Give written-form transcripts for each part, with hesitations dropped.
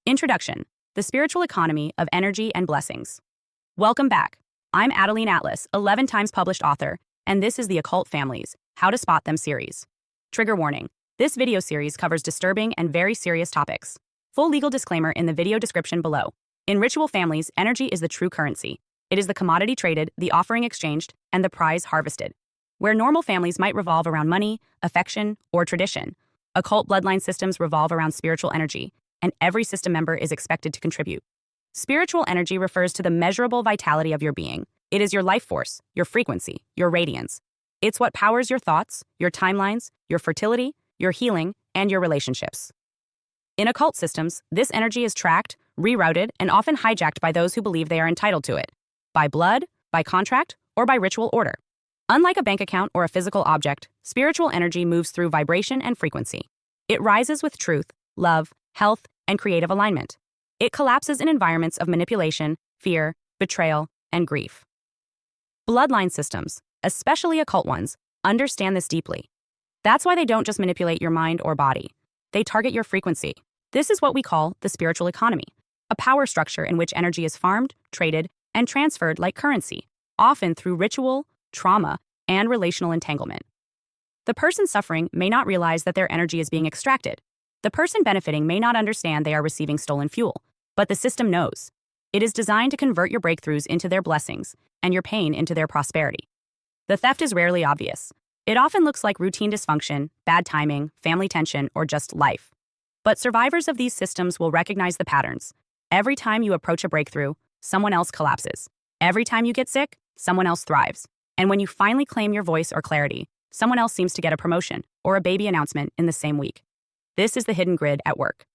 Introduction: The Spiritual Economy of Energy and Blessings. Welcome back. I'm Adeline Atlas, 11 times published author, and this is the Occult Families, How to Spot Them series. Trigger warning: this video series covers disturbing and very serious topics. Full legal disclaimer in the video description below. In ritual families, energy is the true currency. It is the commodity traded, the offering exchanged, and the prize harvested. Where normal families might revolve around money, affection, or tradition, occult bloodline systems revolve around spiritual energy, and every system member is expected to contribute. Spiritual energy refers to the measurable vitality of your being. It is your life force, your frequency, your radiance. It's what powers your thoughts, your timelines, your fertility, your healing, and your relationships. In occult systems, this energy is tracked, rerouted, and often hijacked by those who believe they are entitled to it, by blood, by contract, or by ritual order. Unlike a bank account or a physical object, spiritual energy moves through vibration and frequency. It rises with truth, love, health, and creative alignment. It collapses in environments of manipulation, fear, betrayal, and grief. Bloodline systems, especially occult ones, understand this deeply. That's why they don't just manipulate your mind or body. They target your frequency. This is what we call the spiritual economy, a power structure in which energy is farmed, traded, and transferred like currency, often through ritual, trauma, and relational entanglement. The person suffering may not realize that their energy is being extracted. The person benefiting may not understand they are receiving stolen fuel, but the system knows. It is designed to convert your breakthroughs into their blessings and your pain into their prosperity. The theft is rarely obvious. It often looks like routine dysfunction, bad timing, family tension, or just life. But survivors of these systems will recognize the patterns. Every time you approach a breakthrough, someone else collapses. Every time you get sick, someone else thrives. And when you finally claim your voice or clarity, someone else seems to get a promotion or a baby announcement in the same week. This is the hidden grid at work.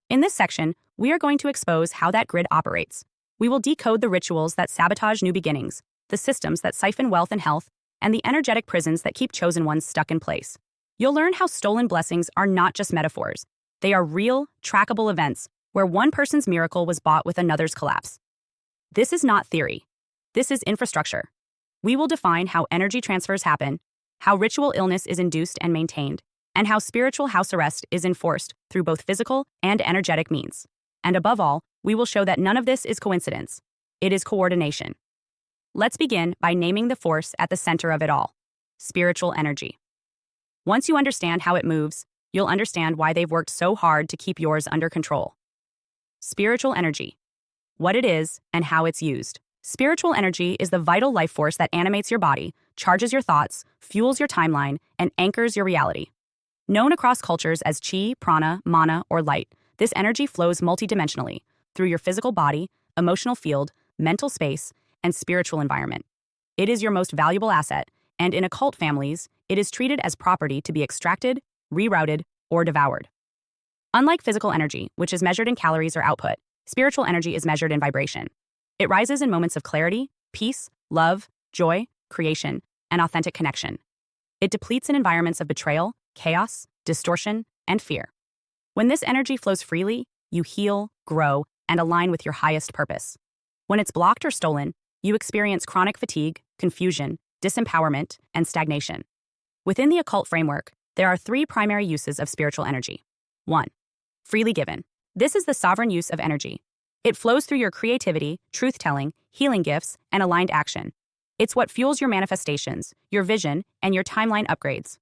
In this section, we are going to expose how that grid operates. We will decode the rituals that sabotage new beginnings, the systems that siphon wealth and health, and the energetic prisons that keep chosen ones stuck in place. You'll learn how stolen blessings are not just metaphors. They are real, trackable events where one person's miracle was bought with another's collapse. This is not theory. This is infrastructure. We will define how energy transfers happen, how ritual illness is induced and maintained, and how spiritual house arrest is enforced through both physical and energetic means. And above all, we will show that none of this is coincidence. It is coordination. Let's begin by naming the force at the center of it all: spiritual energy. Once you understand how it moves, you'll understand why they've worked so hard to keep yours under control. Spiritual energy: what it is and how it's used. Spiritual energy is the vital life force that animates your body, charges your thoughts, fuels your timeline, and anchors your reality. Known across cultures as chi, prana, mana, or light, this energy flows multidimensionally through your physical body, emotional field, mental space, and spiritual environment. It is your most valuable asset, and in occult families, it is treated as property to be extracted, rerouted, or devoured. Unlike physical energy, which is measured in calories or output, spiritual energy is measured in vibration. It rises in moments of clarity, peace, love, joy, creation, and authentic connection. It depletes in environments of betrayal, chaos, distortion, and fear. When this energy flows freely, you heal, grow, and align with your highest purpose. When it's blocked or stolen, you experience chronic fatigue, confusion, disempowerment, and stagnation. Within the occult framework, there are three primary uses of spiritual energy. 1. Freely given. This is the sovereign use of energy. It flows through your creativity, truth-telling, healing gifts, and aligned action. It's what fuels your manifestations, your vision, and your timeline upgrades.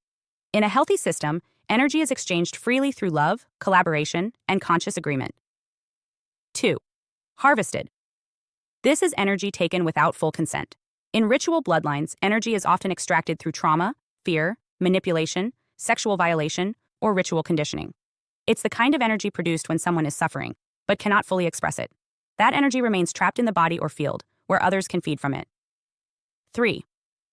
In a healthy system, energy is exchanged freely through love, collaboration, and conscious agreement. 2. Harvested. This is energy taken without full consent. In ritual bloodlines, energy is often extracted through trauma, fear, manipulation, sexual violation, or ritual conditioning. It's the kind of energy produced when someone is suffering, but cannot fully express it. That energy remains trapped in the body or field, where others can feed from it. 3.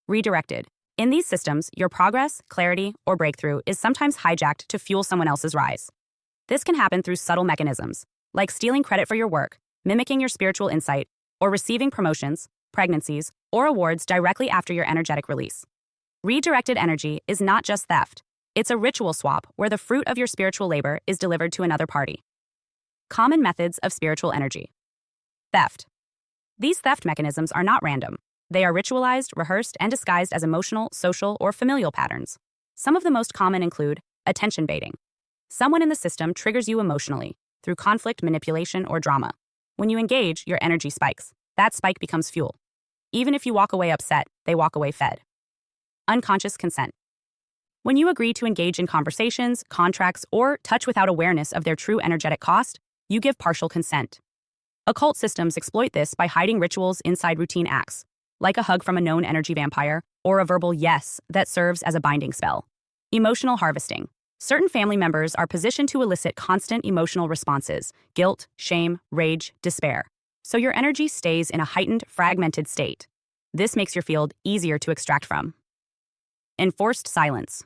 Redirected. In these systems, your progress, clarity, or breakthrough is sometimes hijacked to fuel someone else's rise. This can happen through subtle mechanisms, like stealing credit for your work, mimicking your spiritual insight, or receiving promotions, pregnancies, or awards directly after your energetic release. Redirected energy is not just theft. It's a ritual swap where the fruit of your spiritual labor is delivered to another party. Common methods of spiritual energy. Theft. These theft mechanisms are not random. They are ritualized, rehearsed, and disguised as emotional, social, or familial patterns. Some of the most common include attention baiting. Someone in the system triggers you emotionally through conflict, manipulation, or drama. When you engage, your energy spikes. That spike becomes fuel. Even if you walk away upset, they walk away fed. Unconscious consent. When you agree to engage in conversations, contracts, or touch without awareness of their true energetic cost, you give partial consent. Occult systems exploit this by hiding rituals inside routine acts, like a hug from a known energy vampire or a verbal yes that serves as a binding spell. Emotional harvesting. Certain family members are positioned to elicit constant emotional responses: guilt, shame, rage, despair. So your energy stays in a heightened, fragmented state. This makes your field easier to extract from. Enforced silence.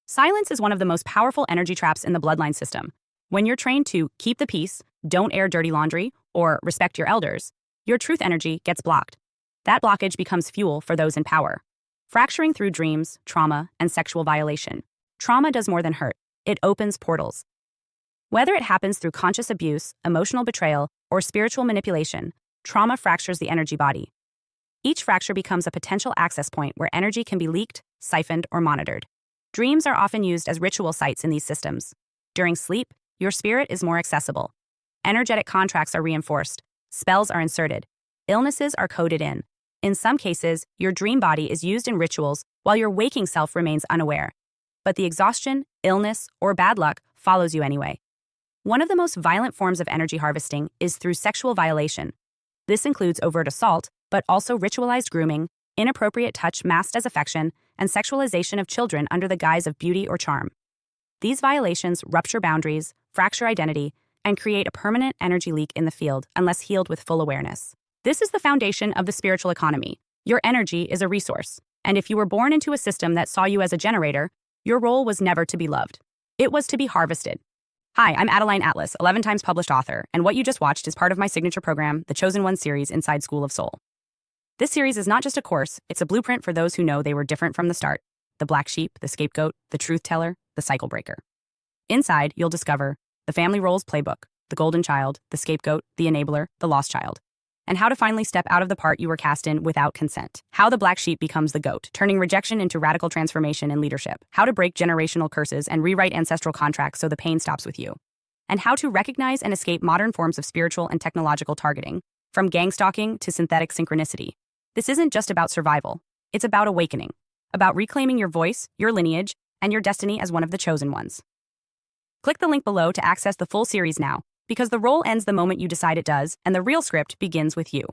Silence is one of the most powerful energy traps in the bloodline system. When you're trained to keep the peace, don't air dirty laundry, or respect your elders, your truth energy gets blocked. That blockage becomes fuel for those in power. Fracturing through dreams, trauma, and sexual violation. Trauma does more than hurt. It opens portals. Whether it happens through conscious abuse, emotional betrayal, or spiritual manipulation, trauma fractures the energy body. Each fracture becomes a potential access point where energy can be leaked, siphoned, or monitored. Dreams are often used as ritual sites in these systems. During sleep, your spirit is more accessible. Energetic contracts are reinforced. Spells are inserted. Illnesses are coded in. In some cases, your dream body is used in rituals while your waking self remains unaware. But the exhaustion, illness, or bad luck follows you anyway. One of the most violent forms of energy harvesting is through sexual violation. This includes overt assault, but also ritualized grooming, inappropriate touch masked as affection, and sexualization of children under the guise of beauty or charm. These violations rupture boundaries, fracture identity, and create a permanent energy leak in the field unless healed with full awareness. This is the foundation of the spiritual economy. Your energy is a resource, and if you were born into a system that saw you as a generator, your role was never to be loved. It was to be harvested. Hi, I'm Adeline Atlas, 11 times published author, and what you just watched is part of my signature program, the Chosen One series inside School of Soul. This series is not just a course, it's a blueprint for those who know they were different from the start: the black sheep, the scapegoat, the truth teller, the cycle breaker. Inside, you'll discover the family roles playbook, the golden child, the scapegoat, the enabler, the lost child, and how to finally step out of the part you were cast in without consent. How the black sheep becomes the goat, turning rejection into radical transformation in leadership. How to break generational curses and rewrite ancestral contracts so the pain stops with you. And how to recognize and escape modern forms of spiritual and technological targeting, from gang stalking to synthetic synchronicity. This isn't just about survival. It's about awakening, about reclaiming your voice, your lineage, and your destiny as one of the chosen ones. Click the link below to access the full series now, because the role ends the moment you decide it does, and the real script begins with you.